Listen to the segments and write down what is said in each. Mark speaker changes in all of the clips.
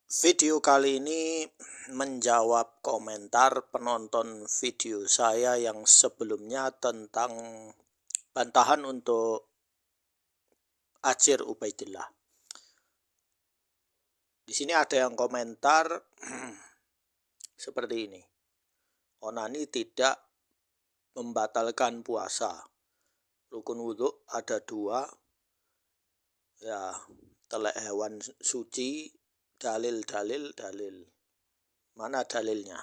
Speaker 1: Video kali ini menjawab komentar penonton video saya yang sebelumnya tentang bantahan untuk Ajir Ubaidillah. Di sini ada yang komentar seperti ini. Onani tidak membatalkan puasa. Rukun wudhu ada 2. Ya, telek hewan suci, dalil. Mana dalilnya?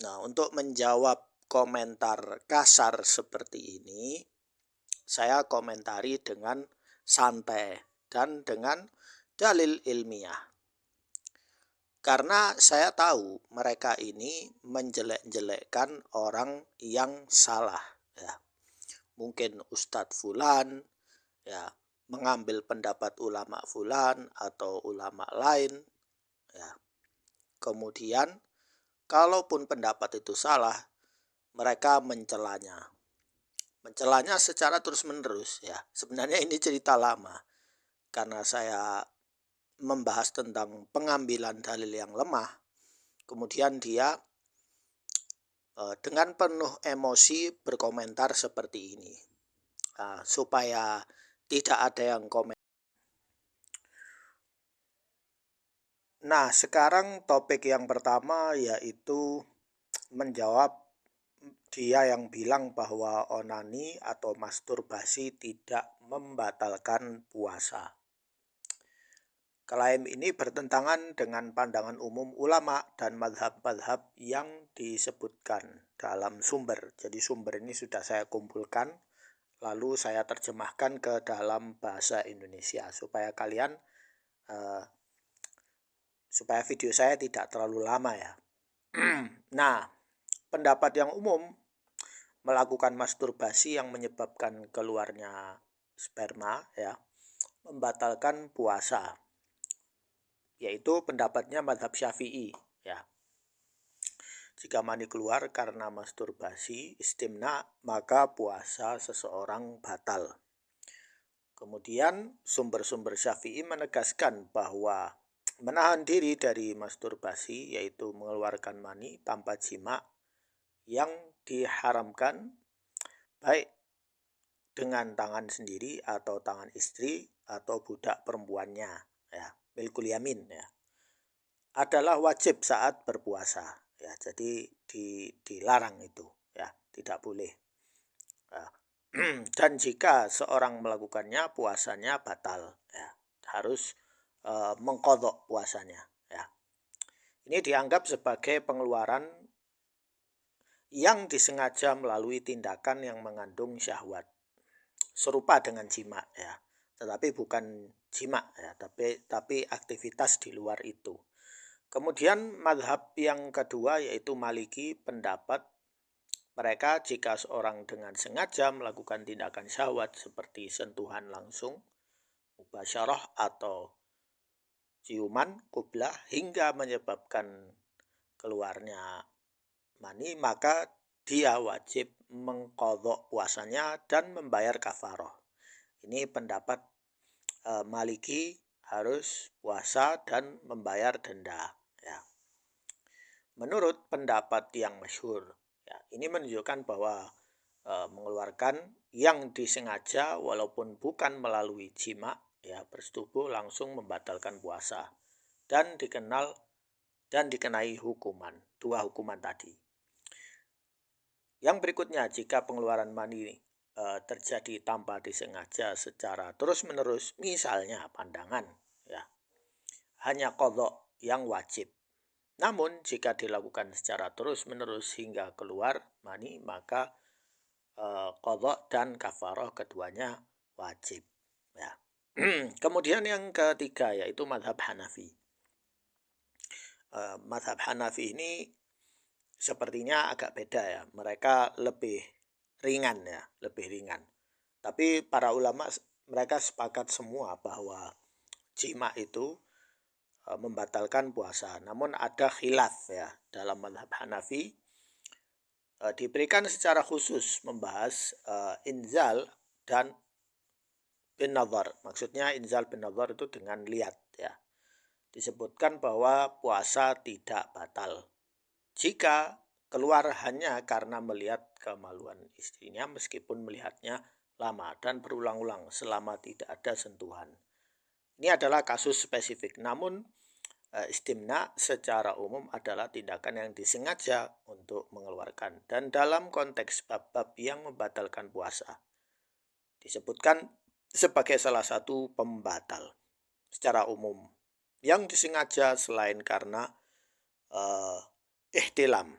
Speaker 1: Nah, untuk menjawab komentar kasar seperti ini, saya komentari dengan santai dan dengan dalil ilmiah. Karena saya tahu mereka ini menjelek-jelekkan orang yang salah. Ya. Mungkin Ustadz Fulan ya, mengambil pendapat ulama Fulan atau ulama lain. Ya. Kemudian kalaupun pendapat itu salah, mereka mencelanya secara terus-menerus ya. Sebenarnya ini cerita lama karena saya membahas tentang pengambilan dalil yang lemah. Kemudian dia dengan penuh emosi berkomentar seperti ini. Supaya tidak ada yang komen. Nah, sekarang topik yang pertama yaitu menjawab dia yang bilang bahwa onani atau masturbasi tidak membatalkan puasa. Klaim ini bertentangan dengan pandangan umum ulama dan mazhab-mazhab yang disebutkan dalam sumber. Jadi sumber ini sudah saya kumpulkan, lalu saya terjemahkan ke dalam bahasa Indonesia supaya kalian supaya video saya tidak terlalu lama ya. Nah, pendapat yang umum melakukan masturbasi yang menyebabkan keluarnya sperma ya, membatalkan puasa. Yaitu pendapatnya mazhab Syafi'i ya. Jika mani keluar karena masturbasi istimna, maka puasa seseorang batal. Kemudian sumber-sumber Syafi'i menegaskan bahwa menahan diri dari masturbasi yaitu mengeluarkan mani tanpa jima yang diharamkan baik dengan tangan sendiri atau tangan istri atau budak perempuannya ya, milkul yamin ya, adalah wajib saat berpuasa ya. Jadi dilarang itu ya, tidak boleh ya. Dan jika seorang melakukannya puasanya batal ya, harus mengqadha puasanya ya. Ini dianggap sebagai pengeluaran yang disengaja melalui tindakan yang mengandung syahwat serupa dengan jima ya, tetapi bukan jima ya, tapi aktivitas di luar itu. Kemudian mazhab yang kedua yaitu Maliki, pendapat mereka jika seorang dengan sengaja melakukan tindakan syahwat seperti sentuhan langsung, mubasyarah atau ciuman, qublah hingga menyebabkan keluarnya mani, maka dia wajib mengqadha puasanya dan membayar kafarah. Ini pendapat Maliki, harus puasa dan membayar denda ya. Menurut pendapat yang masyhur ya, ini menunjukkan bahwa mengeluarkan yang disengaja walaupun bukan melalui jima ya, bersetubuh langsung membatalkan puasa dan dikenai hukuman, 2 hukuman tadi. Yang berikutnya, jika pengeluaran mani terjadi tanpa disengaja secara terus-menerus, misalnya pandangan ya, hanya qadha yang wajib. Namun jika dilakukan secara terus-menerus hingga keluar mani, maka qadha dan kafarah keduanya wajib ya. Kemudian yang ketiga yaitu mazhab Hanafi. Mazhab Hanafi ini sepertinya agak beda ya. Mereka lebih ringan ya, lebih ringan. Tapi para ulama mereka sepakat semua bahwa jima itu membatalkan puasa. Namun ada khilaf ya dalam mazhab Hanafi. Diberikan secara khusus membahas inzal dan bin nazar. Maksudnya inzal bin nazar itu dengan lihat ya. Disebutkan bahwa puasa tidak batal jika keluar hanya karena melihat kemaluan istrinya meskipun melihatnya lama dan berulang-ulang selama tidak ada sentuhan. Ini adalah kasus spesifik. Namun istimna secara umum adalah tindakan yang disengaja untuk mengeluarkan. Dan dalam konteks bab-bab yang membatalkan puasa disebutkan sebagai salah satu pembatal secara umum yang disengaja selain karena ihtilam.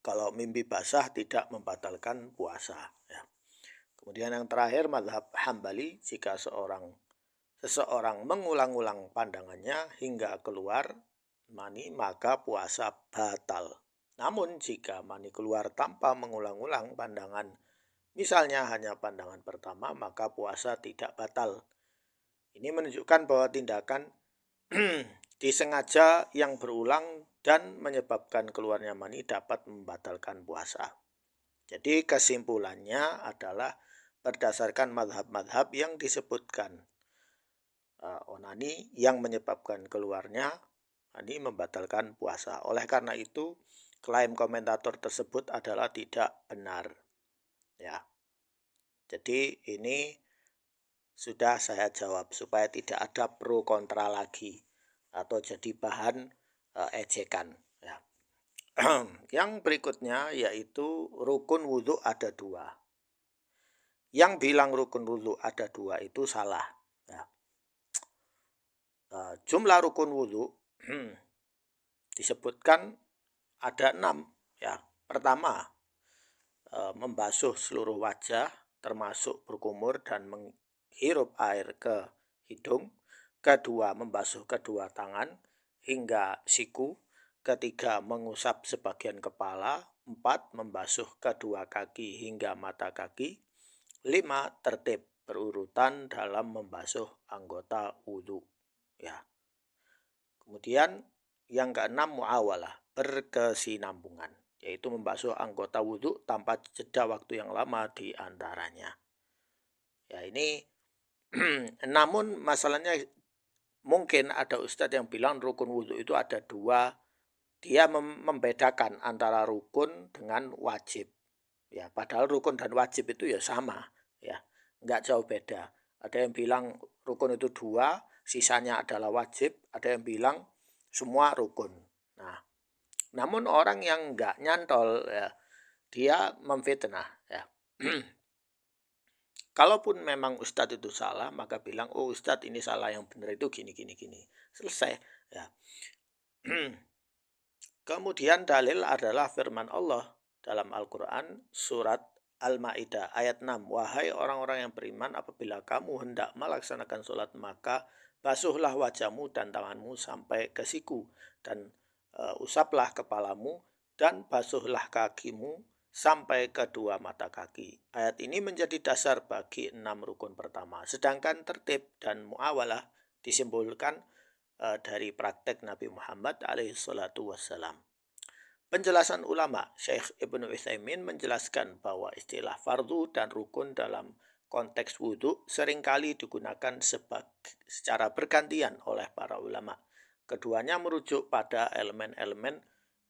Speaker 1: Kalau mimpi basah tidak membatalkan puasa. Ya. Kemudian yang terakhir mazhab Hambali, jika seseorang mengulang-ulang pandangannya hingga keluar mani maka puasa batal. Namun jika mani keluar tanpa mengulang-ulang pandangan, misalnya hanya pandangan pertama, maka puasa tidak batal. Ini menunjukkan bahwa tindakan disengaja yang berulang dan menyebabkan keluarnya mani dapat membatalkan puasa. Jadi kesimpulannya adalah berdasarkan madhab-madhab yang disebutkan, onani yang menyebabkan keluarnya mani membatalkan puasa. Oleh karena itu, klaim komentator tersebut adalah tidak benar. Ya. Jadi ini sudah saya jawab supaya tidak ada pro kontra lagi atau jadi bahan ejekan. Ya. Yang berikutnya yaitu rukun wudhu ada 2. Yang bilang rukun wudhu ada 2 itu salah. Ya. Jumlah rukun wudhu disebutkan ada 6. Ya. Pertama, membasuh seluruh wajah termasuk berkumur dan menghirup air ke hidung. Kedua, membasuh kedua tangan hingga siku. Ketiga, mengusap sebagian kepala. 4, membasuh kedua kaki hingga mata kaki. 5, tertib berurutan dalam membasuh anggota wudhu. Ya. Kemudian yang keenam muawalah, berkesinambungan, yaitu membasuh anggota wudhu tanpa jeda waktu yang lama di antaranya. Ya ini namun masalahnya mungkin ada ustadz yang bilang rukun wudhu itu ada 2. Dia membedakan antara rukun dengan wajib. Ya, padahal rukun dan wajib itu ya sama, ya, nggak jauh beda. Ada yang bilang rukun itu 2, sisanya adalah wajib. Ada yang bilang semua rukun. Nah, namun orang yang nggak nyantol, ya, dia memfitnah. Ya. Kalaupun memang ustadz itu salah, maka bilang, oh ustadz ini salah, yang benar itu gini. Selesai. Ya. Kemudian dalil adalah firman Allah dalam Al-Quran surat Al-Ma'idah ayat 6. Wahai orang-orang yang beriman, apabila kamu hendak melaksanakan sholat, maka basuhlah wajahmu dan tanganmu sampai ke siku, dan usaplah kepalamu, dan basuhlah kakimu sampai kedua mata kaki. Ayat ini menjadi dasar bagi 6 rukun pertama. Sedangkan tertib dan muawalah disimpulkan dari praktek Nabi Muhammad alaihissalam. Penjelasan ulama Syekh Ibnu Utsaimin menjelaskan bahwa istilah fardu dan rukun dalam konteks wudhu seringkali digunakan secara bergantian oleh para ulama. Keduanya merujuk pada elemen-elemen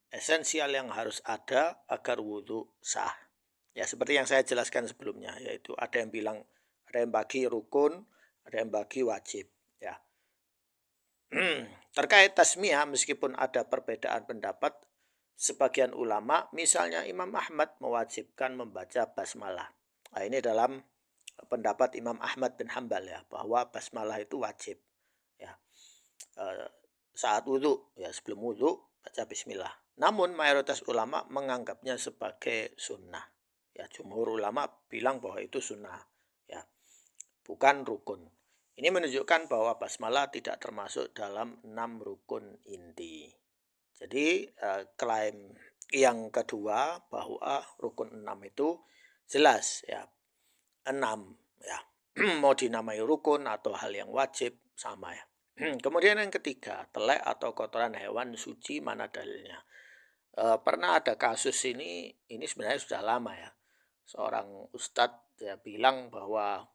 Speaker 1: esensial yang harus ada agar wudhu sah. Ya, seperti yang saya jelaskan sebelumnya, yaitu ada yang bagi rukun, ada yang bagi wajib. Ya. Terkait tasmiyah, meskipun ada perbedaan pendapat, sebagian ulama, misalnya Imam Ahmad, mewajibkan membaca basmalah. Nah, ini dalam pendapat Imam Ahmad bin Hambal, ya, bahwa basmalah itu wajib. Ya. Saat wudhu, ya, sebelum wudhu baca bismillah. Namun mayoritas ulama menganggapnya sebagai sunnah. Ya, jumhur ulama bilang bahwa itu sunnah, ya, bukan rukun. Ini menunjukkan bahwa basmalah tidak termasuk dalam 6 rukun inti. Jadi klaim yang kedua bahwa rukun 6 itu jelas, ya, 6, ya. Mau dinamai rukun atau hal yang wajib sama, ya. Kemudian yang ketiga, telek atau kotoran hewan suci, mana dalilnya? Pernah ada kasus ini sebenarnya sudah lama, ya. Seorang ustadz, ya, bilang bahwa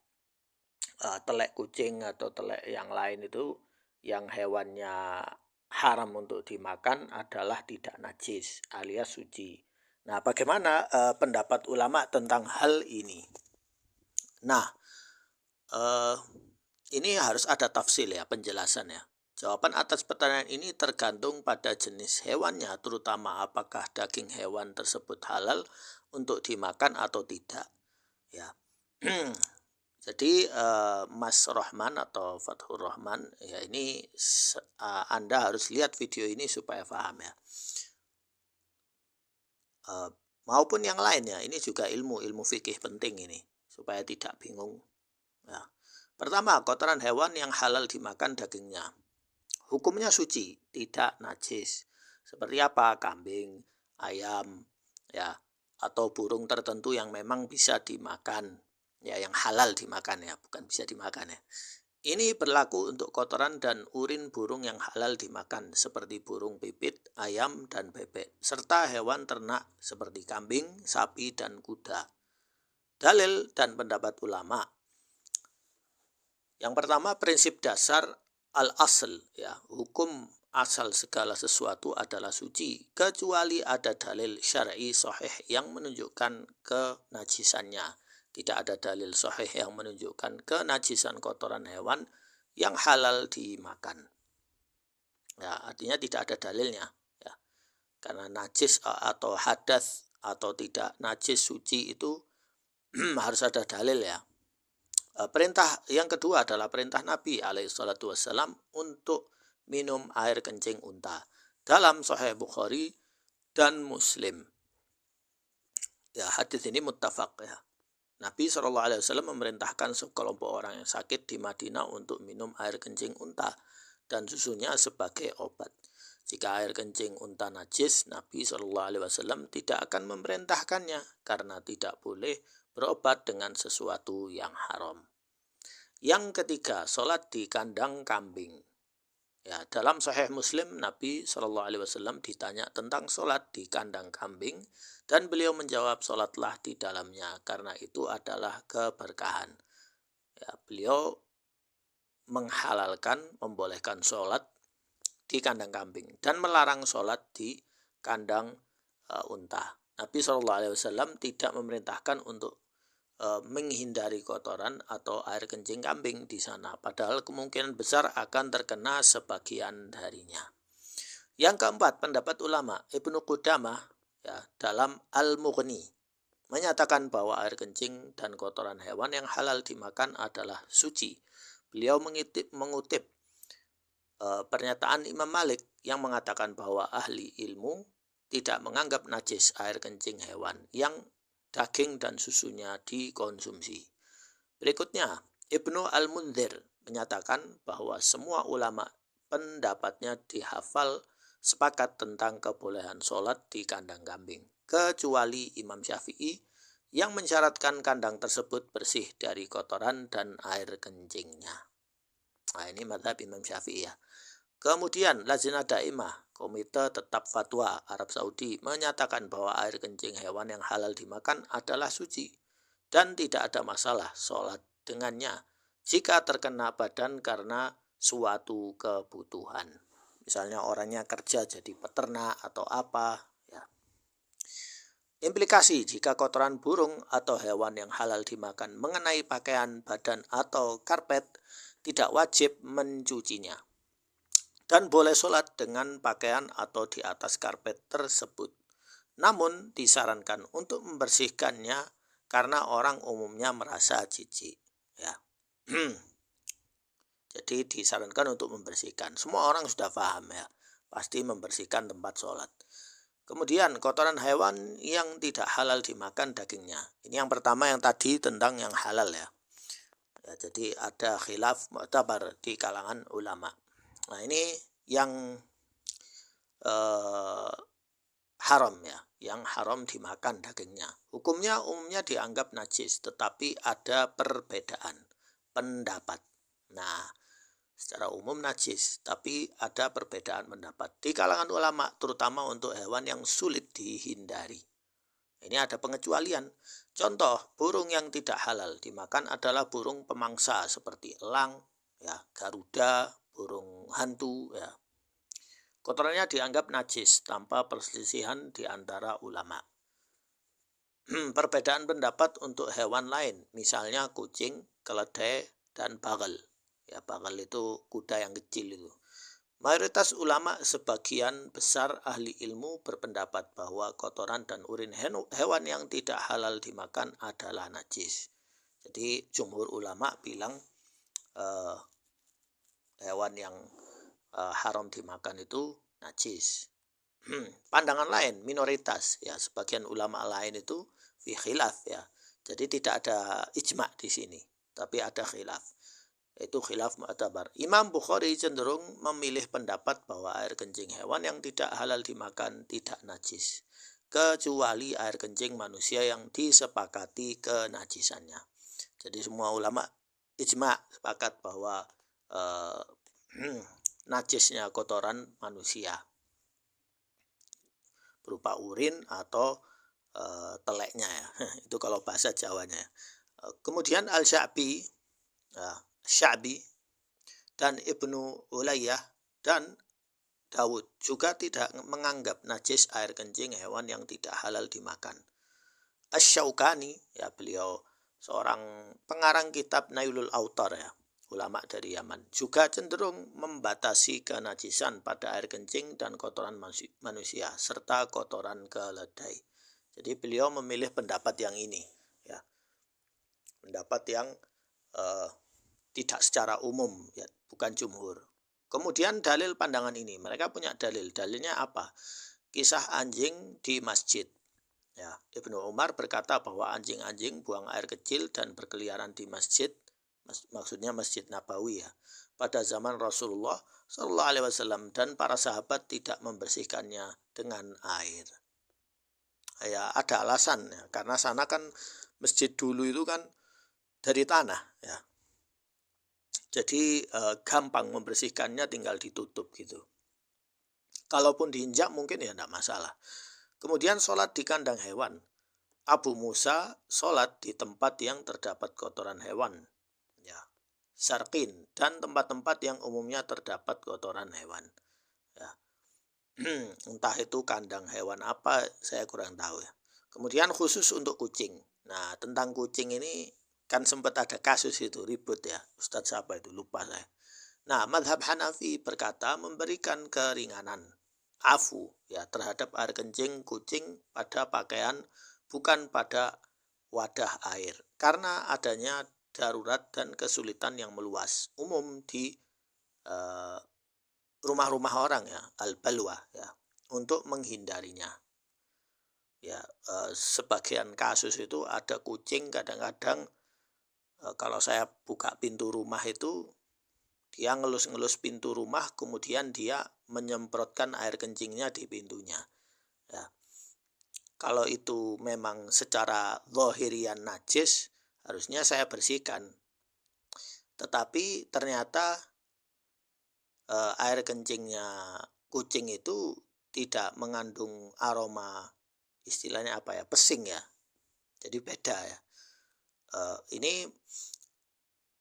Speaker 1: telek kucing atau telek yang lain itu yang hewannya haram untuk dimakan adalah tidak najis alias suci. Nah, bagaimana pendapat ulama tentang hal ini? Nah, eh, ini harus ada tafsil ya, penjelasan ya. Jawaban atas pertanyaan ini tergantung pada jenis hewannya, terutama apakah daging hewan tersebut halal untuk dimakan atau tidak. Ya, jadi Mas Rohman atau Fathur Rahman, ya ini Anda harus lihat video ini supaya paham ya. Maupun yang lainnya, ini juga ilmu fikih penting ini supaya tidak bingung. Ya. Pertama, kotoran hewan yang halal dimakan dagingnya. Hukumnya suci, tidak najis. Seperti apa? Kambing, ayam, ya, atau burung tertentu yang memang bisa dimakan, ya, yang halal dimakan ya, bukan bisa dimakan ya. Ini berlaku untuk kotoran dan urin burung yang halal dimakan, seperti burung pipit, ayam, dan bebek, serta hewan ternak seperti kambing, sapi, dan kuda. Dalil dan pendapat ulama. Yang pertama, prinsip dasar al-asl, ya, hukum asal segala sesuatu adalah suci, kecuali ada dalil syar'i sahih yang menunjukkan kenajisannya. Tidak ada dalil sahih yang menunjukkan kenajisan kotoran hewan yang halal dimakan. Ya, artinya tidak ada dalilnya, ya. Karena najis atau hadas atau tidak najis suci itu harus ada dalil ya. Perintah yang kedua adalah perintah Nabi alaihissalatu wassalam untuk minum air kencing unta dalam Sahih Bukhari dan Muslim. Ya, hadis ini muttafaq ya. Nabi SAW memerintahkan sekelompok orang yang sakit di Madinah untuk minum air kencing unta dan susunya sebagai obat. Jika air kencing unta najis, Nabi SAW tidak akan memerintahkannya karena tidak boleh berobat dengan sesuatu yang haram. Yang ketiga, sholat di kandang kambing. Ya, dalam Sahih Muslim, Nabi SAW ditanya tentang sholat di kandang kambing dan beliau menjawab, sholatlah di dalamnya karena itu adalah keberkahan. Ya, beliau menghalalkan, membolehkan sholat di kandang kambing dan melarang sholat di kandang unta. Nabi SAW tidak memerintahkan untuk menghindari kotoran atau air kencing kambing di sana, padahal kemungkinan besar akan terkena sebagian darinya. Yang keempat, pendapat ulama Ibnu Qudamah ya, dalam Al-Mughni menyatakan bahwa air kencing dan kotoran hewan yang halal dimakan adalah suci. Beliau mengutip pernyataan Imam Malik yang mengatakan bahwa ahli ilmu tidak menganggap najis air kencing hewan yang daging dan susunya dikonsumsi. Berikutnya, Ibnu Al-Munzir menyatakan bahwa semua ulama pendapatnya dihafal sepakat tentang kebolehan sholat di kandang kambing, kecuali Imam Syafi'i yang mensyaratkan kandang tersebut bersih dari kotoran dan air kencingnya. Nah, ini mazhab Imam Syafi'i ya. Kemudian Lajnah Daimah, Komite Tetap Fatwa Arab Saudi, menyatakan bahwa air kencing hewan yang halal dimakan adalah suci dan tidak ada masalah sholat dengannya jika terkena badan karena suatu kebutuhan. Misalnya orangnya kerja jadi peternak atau apa. Ya. Implikasi jika kotoran burung atau hewan yang halal dimakan mengenai pakaian, badan, atau karpet, tidak wajib mencucinya dan boleh sholat dengan pakaian atau di atas karpet tersebut. Namun disarankan untuk membersihkannya karena orang umumnya merasa jijik. Ya. Jadi disarankan untuk membersihkan. Semua orang sudah paham ya, pasti membersihkan tempat sholat. Kemudian kotoran hewan yang tidak halal dimakan dagingnya. Ini yang pertama yang tadi tentang yang halal ya. Ya, jadi ada khilaf mu'tabar di kalangan ulama. Nah, ini yang haram ya, yang haram dimakan dagingnya. Hukumnya umumnya dianggap najis, tetapi ada perbedaan pendapat. Nah, secara umum najis, tapi ada perbedaan pendapat di kalangan ulama, terutama untuk hewan yang sulit dihindari. Ini ada pengecualian. Contoh, burung yang tidak halal dimakan adalah burung pemangsa seperti elang, ya, garuda, burung hantu, ya. Kotorannya dianggap najis tanpa perselisihan di antara ulama. Perbedaan pendapat untuk hewan lain, misalnya kucing, keledai, dan bagel. Ya, bagel itu kuda yang kecil itu. Mayoritas ulama sebagian besar ahli ilmu berpendapat bahwa kotoran dan urin hewan yang tidak halal dimakan adalah najis. Jadi jumhur ulama bilang eh, hewan yang haram dimakan itu najis. Pandangan lain minoritas, ya, sebagian ulama lain itu fi khilaf, ya. Jadi tidak ada ijma di sini, tapi ada khilaf. Itu khilaf mu'tabar. Imam Bukhari cenderung memilih pendapat bahwa air kencing hewan yang tidak halal dimakan tidak najis, kecuali air kencing manusia yang disepakati kenajisannya. Jadi semua ulama ijma sepakat bahwa eh, najisnya kotoran manusia berupa urin atau teleknya, ya. Itu kalau bahasa Jawanya. Kemudian Al-Sya'bi, Sya'bi dan Ibnu Ulayyah dan Dawud juga tidak menganggap najis air kencing hewan yang tidak halal dimakan. Asy-Syaukani, ya, beliau seorang pengarang kitab Nailul Autar, ya, ulama dari Yaman, juga cenderung membatasi kenajisan pada air kencing dan kotoran manusia serta kotoran keledai. Jadi beliau memilih pendapat yang ini, ya, pendapat yang tidak secara umum, ya, bukan jumhur. Kemudian dalil pandangan ini, mereka punya dalil. Dalilnya apa? Kisah anjing di masjid. Ya, Ibnu Umar berkata bahwa anjing-anjing buang air kecil dan berkeliaran di masjid, maksudnya Masjid Nabawi, ya, pada zaman Rasulullah Shallallahu Alaihi Wasallam, dan para sahabat tidak membersihkannya dengan air. Ya, ada alasan, ya, karena sana kan masjid dulu itu kan dari tanah, ya. Jadi gampang membersihkannya, tinggal ditutup gitu. Kalaupun diinjak mungkin ya tidak masalah. Kemudian sholat di kandang hewan. Abu Musa sholat di tempat yang terdapat kotoran hewan, ya, sarkin, dan tempat-tempat yang umumnya terdapat kotoran hewan, ya. Entah itu kandang hewan apa, saya kurang tahu, ya. Kemudian khusus untuk kucing. Nah, tentang kucing ini kan sempat ada kasus itu ribut, ya. Ustadz siapa itu, lupa saya. Nah, mazhab Hanafi berkata memberikan keringanan, afu, ya, terhadap air kencing kucing pada pakaian, bukan pada wadah air, karena adanya darurat dan kesulitan yang meluas umum di rumah-rumah orang, ya, al-balwa, ya, untuk menghindarinya. Ya, sebagian kasus itu ada kucing kadang-kadang kalau saya buka pintu rumah itu dia ngelus-ngelus pintu rumah, kemudian dia menyemprotkan air kencingnya di pintunya. Ya. Kalau itu memang secara zahirian najis, harusnya saya bersihkan. Tetapi ternyata air kencingnya kucing itu tidak mengandung aroma, istilahnya apa ya, pesing, ya. Jadi beda, ya. Ini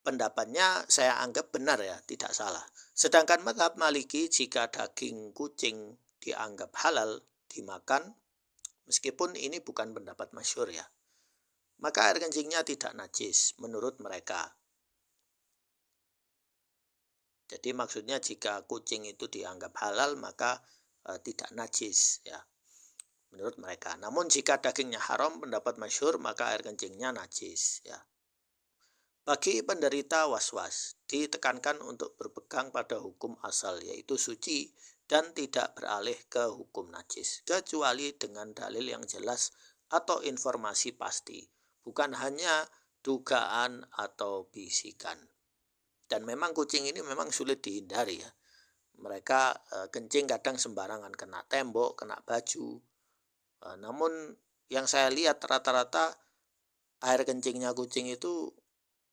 Speaker 1: pendapatnya saya anggap benar, ya, tidak salah. Sedangkan mazhab Maliki, jika daging kucing dianggap halal dimakan, meskipun ini bukan pendapat masyhur, ya, maka air kencingnya tidak najis menurut mereka. Jadi maksudnya jika kucing itu dianggap halal maka tidak najis, ya, menurut mereka. Namun jika dagingnya haram, pendapat masyhur, maka air kencingnya najis, ya. Bagi penderita was-was, ditekankan untuk berpegang pada hukum asal, yaitu suci, dan tidak beralih ke hukum najis, kecuali dengan dalil yang jelas atau informasi pasti, bukan hanya dugaan atau bisikan. Dan memang kucing ini memang sulit dihindari, ya. Mereka kencing kadang sembarangan, kena tembok, kena baju. Namun yang saya lihat rata-rata air kencingnya kucing itu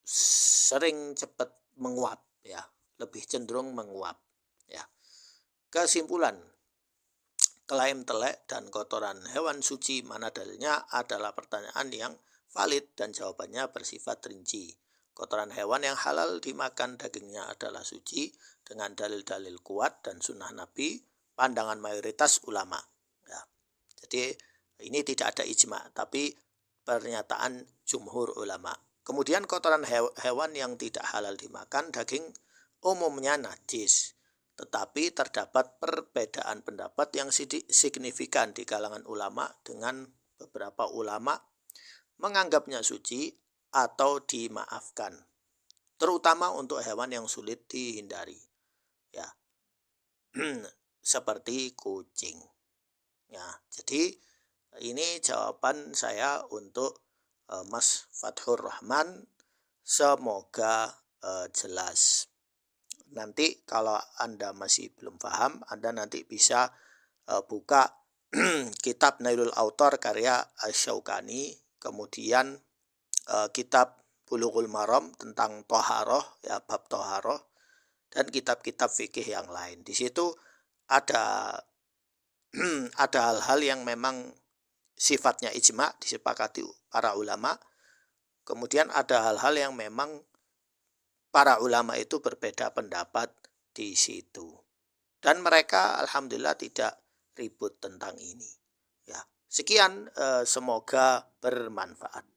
Speaker 1: sering cepat menguap, ya, lebih cenderung menguap, ya. Kesimpulan, Klaim telek dan kotoran hewan suci mana dalilnya adalah pertanyaan yang valid dan jawabannya bersifat rinci. Kotoran hewan yang halal dimakan dagingnya adalah suci dengan dalil-dalil kuat dan sunnah Nabi, pandangan mayoritas ulama. Ya, jadi ini tidak ada ijma, tapi pernyataan jumhur ulama. Kemudian kotoran hewan yang tidak halal dimakan, daging umumnya najis. Tetapi terdapat perbedaan pendapat yang signifikan di kalangan ulama, dengan beberapa ulama menganggapnya suci atau dimaafkan, terutama untuk hewan yang sulit dihindari. Ya, seperti kucing. Ya, jadi ini jawaban saya untuk Mas Fathur Rahman. Semoga jelas. Nanti kalau Anda masih belum paham, Anda nanti bisa buka kitab Nailul Autor karya Asy-Syaukani, kemudian kitab Bulughul Maram tentang toharoh, ya, bab toharoh, dan kitab-kitab fikih yang lain. Di situ ada ada hal-hal yang memang sifatnya ijma, disepakati para ulama. Kemudian ada hal-hal yang memang para ulama itu berbeda pendapat di situ. Dan mereka alhamdulillah tidak ribut tentang ini. Ya, sekian, semoga bermanfaat.